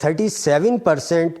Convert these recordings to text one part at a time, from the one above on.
37%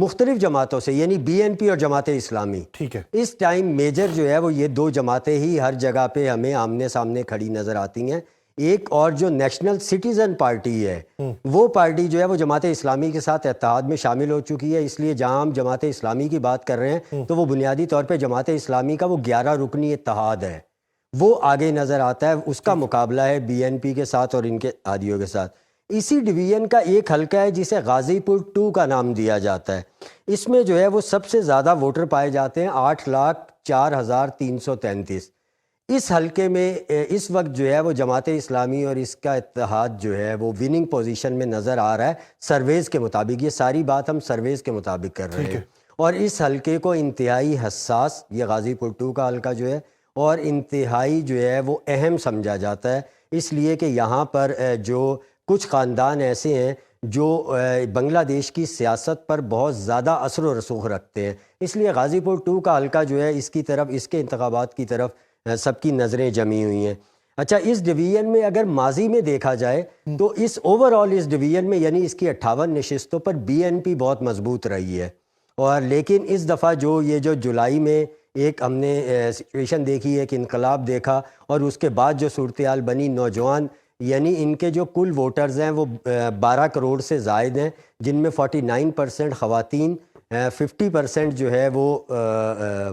مختلف جماعتوں سے، یعنی بی این پی اور جماعت اسلامی. ٹھیک ہے. اس ٹائم میجر جو ہے وہ یہ دو جماعتیں ہی ہر جگہ پہ ہمیں آمنے سامنے کھڑی نظر آتی ہیں. ایک اور جو نیشنل سٹیزن پارٹی ہے وہ پارٹی جو ہے وہ جماعت اسلامی کے ساتھ اتحاد میں شامل ہو چکی ہے. اس لیے جہاں ہم جماعت اسلامی کی بات کر رہے ہیں تو وہ بنیادی طور پہ جماعت اسلامی کا وہ 11 رکنی اتحاد ہے، وہ آگے نظر آتا ہے. اس کا مقابلہ ہے بی این پی کے ساتھ اور ان کے ہادیوں کے ساتھ. اسی ڈویژن کا ایک حلقہ ہے جسے غازی پور 2 کا نام دیا جاتا ہے. اس میں جو ہے وہ سب سے زیادہ ووٹر پائے جاتے ہیں، 8,04,333. اس حلقے میں اس وقت جو ہے وہ جماعت اسلامی اور اس کا اتحاد جو ہے وہ وننگ پوزیشن میں نظر آ رہا ہے سرویز کے مطابق. یہ ساری بات ہم سرویز کے مطابق کر رہے ہیں. اور اس حلقے کو انتہائی حساس، یہ غازی پور 2 کا حلقہ جو ہے، اور انتہائی جو ہے وہ اہم سمجھا جاتا ہے، اس لیے کہ یہاں پر جو کچھ خاندان ایسے ہیں جو بنگلہ دیش کی سیاست پر بہت زیادہ اثر و رسوخ رکھتے ہیں. اس لیے غازی پور 2 کا حلقہ جو ہے اس کی طرف، اس کے انتخابات کی طرف سب کی نظریں جمی ہوئی ہیں. اچھا، اس ڈویژن میں اگر ماضی میں دیکھا جائے تو اس اوور آل اس ڈویژن میں یعنی اس کی 58 نشستوں پر بی این پی بہت مضبوط رہی ہے. اور لیکن اس دفعہ جو جولائی میں ایک ہم نے سچویشن دیکھی ہے کہ انقلاب دیکھا، اور اس کے بعد جو صورتحال بنی، نوجوان یعنی ان کے جو کل ووٹرز ہیں وہ 12 کروڑ سے زائد ہیں، جن میں 49% خواتین، 50% جو ہے وہ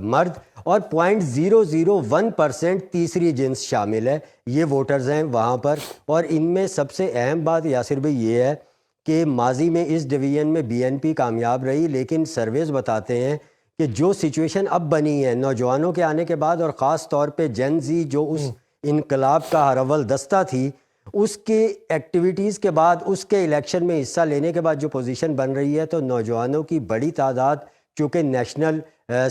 مرد، اور 0.001% تیسری جنس شامل ہے. یہ ووٹرز ہیں وہاں پر. اور ان میں سب سے اہم بات یاسر بھائی یہ ہے کہ ماضی میں اس ڈویژن میں بی این پی کامیاب رہی، لیکن سرویز بتاتے ہیں کہ جو سچویشن اب بنی ہے نوجوانوں کے آنے کے بعد، اور خاص طور پہ جن زی جو اس انقلاب کا ہر اول دستہ تھی، اس کے ایکٹیویٹیز کے بعد، اس کے الیکشن میں حصہ لینے کے بعد جو پوزیشن بن رہی ہے، تو نوجوانوں کی بڑی تعداد چونکہ نیشنل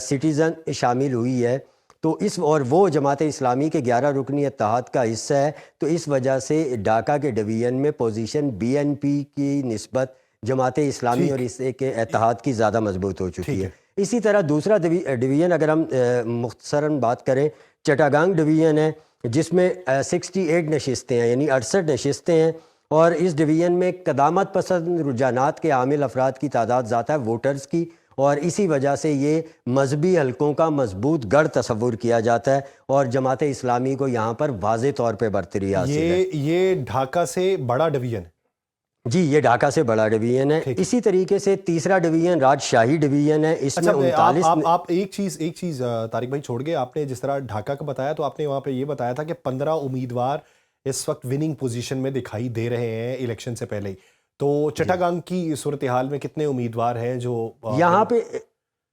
سٹیزن شامل ہوئی ہے، تو اس اور وہ جماعت اسلامی کے 11 رکنی اتحاد کا حصہ ہے، تو اس وجہ سے ڈھاکہ کے ڈویژن میں پوزیشن بی این پی کی نسبت جماعت اسلامی اور اس کے اتحاد کی زیادہ مضبوط ہو چکی ہے. اسی طرح دوسرا ڈویژن اگر ہم مختصراً بات کریں، چٹاگانگ ڈویژن ہے جس میں 68 نشستیں ہیں، یعنی 68 نشستیں ہیں. اور اس ڈویژن میں قدامت پسند رجحانات کے حامل افراد کی تعداد زیادہ ہے ووٹرز کی، اور اسی وجہ سے یہ مذہبی حلقوں کا مضبوط گڑھ تصور کیا جاتا ہے، اور جماعت اسلامی کو یہاں پر واضح طور پہ برتری حاصل ہے. یہ ڈھاکہ سے بڑا ڈویژن ہے. جی، یہ ڈھاکہ سے بڑا ڈویژن ہے. اسی طریقے سے تیسرا ڈویژن راجشاہی ڈویژن ہے. اس میں 39 آپ ایک چیز طارق بھائی چھوڑ گئے. آپ نے جس طرح ڈھاکہ کا بتایا تو آپ نے وہاں پہ یہ بتایا تھا کہ 15 امیدوار اس وقت وننگ پوزیشن میں دکھائی دے رہے ہیں الیکشن سے پہلے ہی. تو چٹاگانگ کی صورتحال میں کتنے امیدوار ہیں جو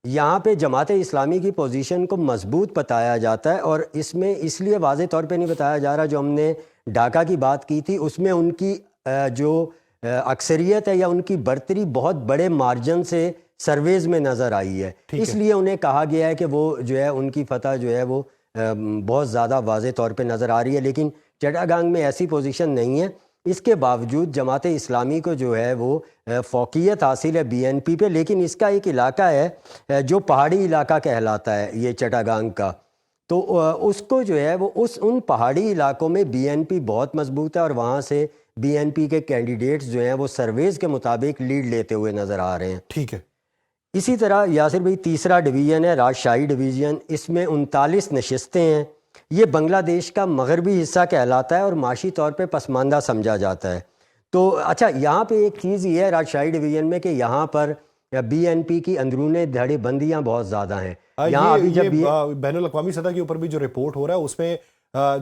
یہاں پہ جماعت اسلامی کی پوزیشن کو مضبوط بتایا جاتا ہے، اور اس میں اس لیے واضح طور پہ نہیں بتایا جا رہا، جو ہم نے ڈھاکہ کی بات کی تھی اس میں ان کی جو اکثریت ہے یا ان کی برتری بہت بڑے مارجن سے سرویز میں نظر آئی ہے. اس لیے انہیں کہا گیا ہے کہ وہ جو ہے ان کی فتح جو ہے وہ بہت زیادہ واضح طور پہ نظر آ رہی ہے. لیکن چٹاگانگ میں ایسی پوزیشن نہیں ہے. اس کے باوجود جماعت اسلامی کو جو ہے وہ فوقیت حاصل ہے بی این پی پہ. لیکن اس کا ایک علاقہ ہے جو پہاڑی علاقہ کہلاتا ہے یہ چٹاگانگ کا، تو اس کو جو ہے وہ ان پہاڑی علاقوں میں بی این پی بہت مضبوط ہے، اور وہاں سے بی این پی کے کینڈیڈیٹس جو ہیں وہ سرویز کے مطابق لیڈ لیتے ہوئے نظر آ رہے ہیں. ٹھیک ہے. اسی طرح یاسر بھائی تیسرا ڈویژن ہے راجشاہی ڈویژن. اس میں 39 نشستیں ہیں. یہ بنگلہ دیش کا مغربی حصہ کہلاتا ہے اور معاشی طور پہ پسماندہ سمجھا جاتا ہے. تو اچھا، یہاں پہ ایک چیز یہ ہے راجشاہی ڈویژن میں کہ یہاں پر بی این پی کی اندرون دھڑے بندیاں بہت زیادہ ہیں. یہاں ابھی جب بین الاقوامی سطح کے اوپر بھی جو رپورٹ ہو رہا ہے اس میں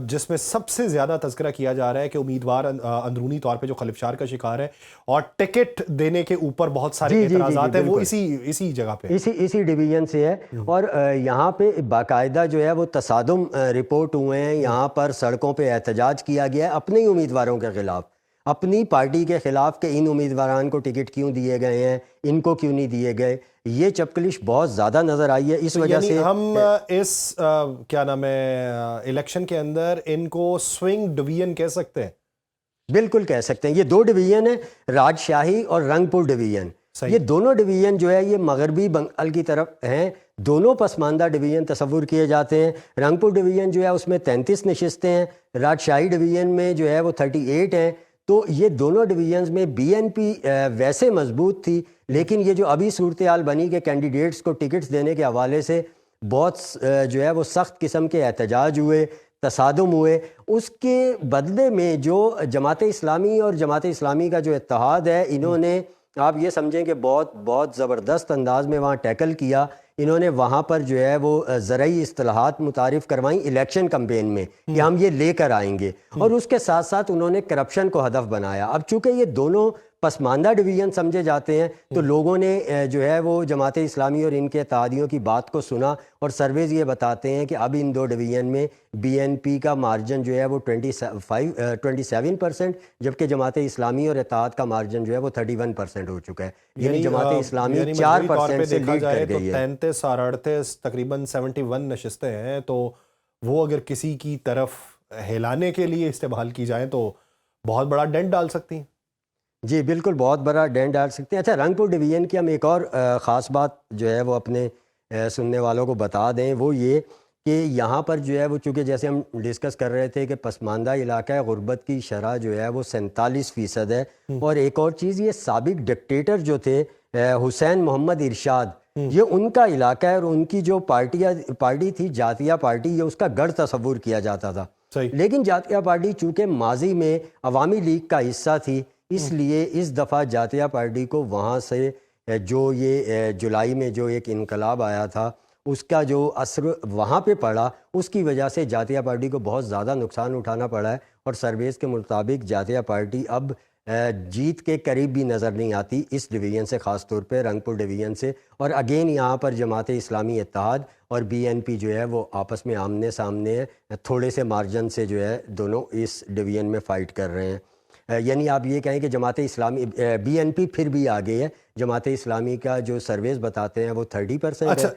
جس میں سب سے زیادہ تذکرہ کیا جا رہا ہے کہ امیدوار اندرونی طور پہ جو خلفشار کا شکار ہے اور ٹکٹ دینے کے اوپر بہت سارے اعتراضات ہیں، وہ اسی جگہ پہ اسی ڈویژن سے ہے. اور یہاں پہ باقاعدہ جو ہے وہ تصادم رپورٹ ہوئے ہیں. یہاں پر سڑکوں پہ احتجاج کیا گیا ہے اپنے ہی امیدواروں کے خلاف، اپنی پارٹی کے خلاف کہ ان امیدواران کو ٹکٹ کیوں دیے گئے ہیں، ان کو کیوں نہیں دیے گئے. یہ چپکلش بہت زیادہ نظر آئی ہے. اس وجہ سے ہم اس کیا نام ہے الیکشن کے اندر ان کو سوئنگ ڈویژن کہہ سکتے ہیں. بالکل کہہ سکتے ہیں. یہ دو ڈویژن ہیں، راجشاہی اور رنگ پور ڈویژن. یہ دونوں ڈویژن جو ہے یہ مغربی بنگال کی طرف ہیں. دونوں پسماندہ ڈویژن تصور کیے جاتے ہیں. رنگ پور ڈویژن جو ہے اس میں 33 نشستیں ہیں. راجشاہی ڈویژن میں جو ہے وہ 38 ہیں. تو یہ دونوں ڈویژنز میں بی این پی ویسے مضبوط تھی، لیکن یہ جو ابھی صورتحال بنی کہ کینڈیڈیٹس کو ٹکٹس دینے کے حوالے سے بہت جو ہے وہ سخت قسم کے احتجاج ہوئے، تصادم ہوئے، اس کے بدلے میں جو جماعت اسلامی اور جماعت اسلامی کا جو اتحاد ہے، انہوں نے آپ یہ سمجھیں کہ بہت زبردست انداز میں وہاں ٹیکل کیا. انہوں نے وہاں پر جو ہے وہ زرعی اصطلاحات متعارف کروائیں الیکشن کمپین میں کہ ہم یہ لے کر آئیں گے، اور اس کے ساتھ ساتھ انہوں نے کرپشن کو ہدف بنایا. اب چونکہ یہ دونوں پسماندہ ڈویژن سمجھے جاتے ہیں تو لوگوں نے جو ہے وہ جماعت اسلامی اور ان کے اتحادیوں کی بات کو سنا، اور سرویز یہ بتاتے ہیں کہ اب ان دو ڈویژن میں بی این پی کا مارجن جو ہے وہ 27%، جبکہ جماعت اسلامی اور اتحاد کا مارجن جو ہے وہ 31% ہو چکا ہے. یعنی جماعت اسلامی 4% سے لیڈ کر گئی ہے. 33 اور 38 تقریباً 71 نشستیں ہیں، تو وہ اگر کسی کی طرف ہلانے کے لیے استعمال کی جائیں تو بہت بڑا ڈینٹ ڈال سکتی ہیں. جی بالکل، بہت بڑا ڈینٹ ڈال سکتے ہیں. اچھا، رنگ پور ڈویژن کی ہم ایک اور خاص بات جو ہے وہ اپنے سننے والوں کو بتا دیں، وہ یہ کہ یہاں پر جو ہے وہ چونکہ جیسے ہم ڈسکس کر رہے تھے کہ پسماندہ علاقہ ہے، غربت کی شرح جو ہے وہ 47% ہے. اور ایک اور چیز، یہ سابق ڈکٹیٹر جو تھے حسین محمد ارشاد، یہ ان کا علاقہ ہے، اور ان کی جو پارٹی تھی جاتیہ پارٹی، یہ اس کا گڑھ تصور کیا جاتا تھا. لیکن جاتیہ پارٹی چونکہ ماضی میں عوامی لیگ کا حصہ تھی، اس لیے اس دفعہ جاتیہ پارٹی کو وہاں سے جو یہ جولائی میں جو ایک انقلاب آیا تھا، اس کا جو اثر وہاں پہ پڑا، اس کی وجہ سے جاتیہ پارٹی کو بہت زیادہ نقصان اٹھانا پڑا ہے. اور سرویز کے مطابق جاتیہ پارٹی اب جیت کے قریب بھی نظر نہیں آتی اس ڈویژن سے، خاص طور پہ رنگ پور ڈویژن سے. اور اگین یہاں پر جماعت اسلامی اتحاد اور بی این پی جو ہے وہ آپس میں آمنے سامنے ہے، تھوڑے سے مارجن سے جو ہے دونوں اس ڈویژن میں فائٹ کر رہے ہیں. یعنی آپ یہ کہیں کہ Jamaat Islami be N P پھر بھی آگے ہے. جماعت اسلامی کا جو سرویز بتاتے ہیں وہ 30% ہے،